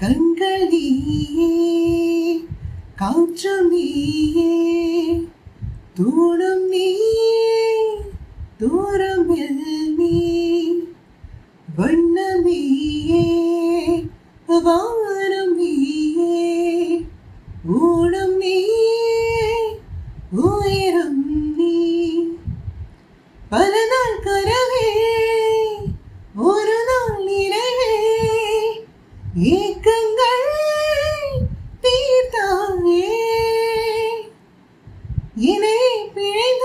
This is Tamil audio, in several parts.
கண்கள் நீயே, காற்றும் நீயே, தூணும் நீயே, தூரம் நீ, வண்ணம் நீயே, வானம் நீயே, ஊனம் நீயே, உயரம் நீ. பல நாள் கனவே, ஒரு நாள் நிறைவே, ஏக்கங்கள் தீர்த்தாயே. என்னை பிழைந்த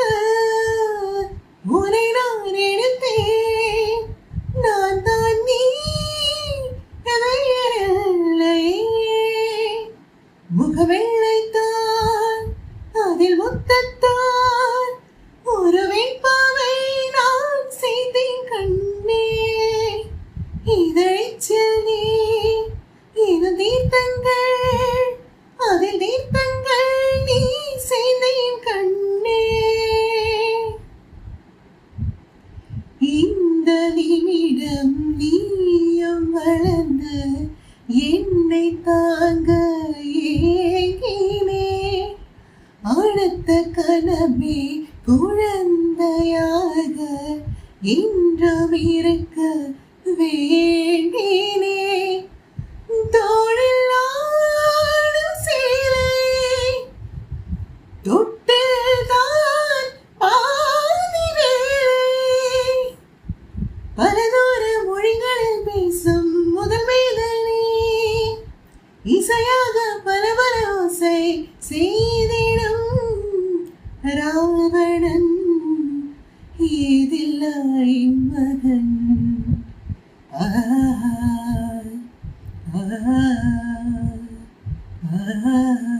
உன்னை நான் எடுத்தேன், நான் தான் நீ எதையில்லை. முகவெள்ளைத்தான் அதில் முத்தத்தான் ஒரு வேட்பாவை நான் செய்தேன் கண்ணே. இதழிச்சில் நீ இது தீர்த்தங்கள், அதில் தீர்த்தங்கள் நீ செய்தேன் கண்ணே. இந்த நிமிடம் நீயும் வளர்ந்து என்னை தாங்க ஏங்கினே. அடுத்த கனவே குழந்தையாக இன்றும் இருக்க வேண்டினே. தோளில் ஆடும் சேலை தொட்டில்தான் பாதி வேளை. பலதூர மொழிகளில் பேசும் முதல் மேதனே, இசையாக பல பல ஓசை செய்திடும் ராவணன் ஏதில்லாயின் மகன். ஆ ஆ ஆ